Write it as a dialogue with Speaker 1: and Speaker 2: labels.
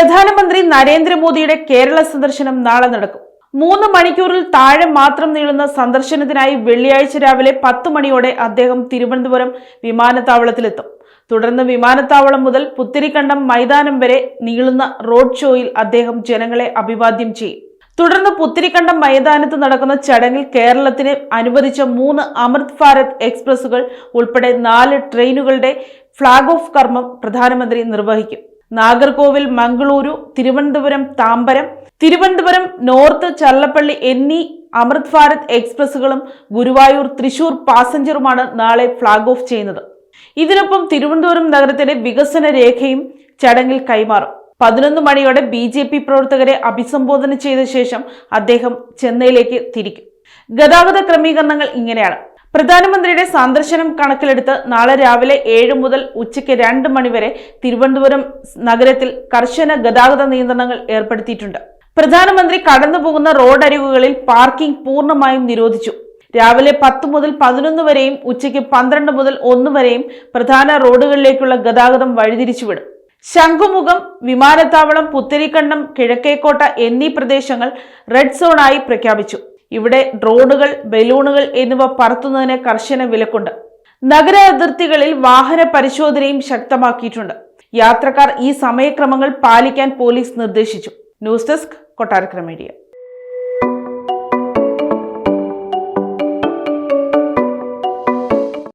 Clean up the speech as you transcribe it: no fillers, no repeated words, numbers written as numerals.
Speaker 1: പ്രധാനമന്ത്രി നരേന്ദ്രമോദിയുടെ കേരള സന്ദർശനം നാളെ നടക്കും. 3 മണിക്കൂറിൽ താഴെ മാത്രം നീളുന്ന സന്ദർശനത്തിനായി വെള്ളിയാഴ്ച രാവിലെ 10 മണിയോടെ അദ്ദേഹം തിരുവനന്തപുരം വിമാനത്താവളത്തിലെത്തും. തുടർന്ന് വിമാനത്താവളം മുതൽ പുത്തരിക്കണ്ടം മൈതാനം വരെ നീളുന്ന റോഡ് ഷോയിൽ അദ്ദേഹം ജനങ്ങളെ അഭിവാദ്യം ചെയ്യും. തുടർന്ന് പുത്തരിക്കണ്ടം മൈതാനത്ത് നടക്കുന്ന ചടങ്ങിൽ കേരളത്തിന് അനുവദിച്ച 3 അമൃത് ഭാരത് എക്സ്പ്രസുകൾ ഉൾപ്പെടെ 4 ട്രെയിനുകളുടെ ഫ്ളാഗ് ഓഫ് കർമ്മം പ്രധാനമന്ത്രി നിർവഹിക്കും. നാഗർകോവിൽ, മംഗളൂരു, തിരുവനന്തപുരം താമ്പരം, തിരുവനന്തപുരം നോർത്ത്, ചല്ലപ്പള്ളി എന്നീ അമൃത് ഭാരത് എക്സ്പ്രസുകളും ഗുരുവായൂർ, തൃശൂർ പാസഞ്ചറുമാണ് നാളെ ഫ്ളാഗ് ഓഫ് ചെയ്യുന്നത്. ഇതിനൊപ്പം തിരുവനന്തപുരം നഗരത്തിന്റെ വികസന രേഖയും ചടങ്ങിൽ കൈമാറും. 11 മണിയോടെ BJP പ്രവർത്തകരെ അഭിസംബോധന ചെയ്ത ശേഷം അദ്ദേഹം ചെന്നൈയിലേക്ക് തിരിക്കും. ഗതാഗത ക്രമീകരണങ്ങൾ ഇങ്ങനെയാണ്. പ്രധാനമന്ത്രിയുടെ സന്ദർശനം കണക്കിലെടുത്ത് നാളെ രാവിലെ 7 മുതൽ ഉച്ചയ്ക്ക് 2 മണി വരെ തിരുവനന്തപുരം നഗരത്തിൽ കർശന ഗതാഗത നിയന്ത്രണങ്ങൾ ഏർപ്പെടുത്തിയിട്ടുണ്ട്. പ്രധാനമന്ത്രി കടന്നുപോകുന്ന റോഡരികുകളിൽ പാർക്കിംഗ് പൂർണ്ണമായും നിരോധിച്ചു. രാവിലെ 10 മുതൽ 11 വരെയും ഉച്ചയ്ക്ക് 12 മുതൽ 1 വരെയും പ്രധാന റോഡുകളിലേക്കുള്ള ഗതാഗതം വഴിതിരിച്ചുവിടും. ശംഖുമുഖം, വിമാനത്താവളം, പുത്തരിക്കണ്ടം, കിഴക്കേക്കോട്ട എന്നീ പ്രദേശങ്ങൾ റെഡ് സോണായി പ്രഖ്യാപിച്ചു. ഇവിടെ ഡ്രോണുകൾ, ബലൂണുകൾ എന്നിവ പറത്തുന്നതിന് കർശന വിലക്കുണ്ട്. നഗര അതിർത്തികളിൽ വാഹന പരിശോധനയും ശക്തമാക്കിയിട്ടുണ്ട്. യാത്രക്കാർ ഈ സമയക്രമങ്ങൾ പാലിക്കാൻ പോലീസ് നിർദ്ദേശിച്ചു. News desk, Kottarakkara media.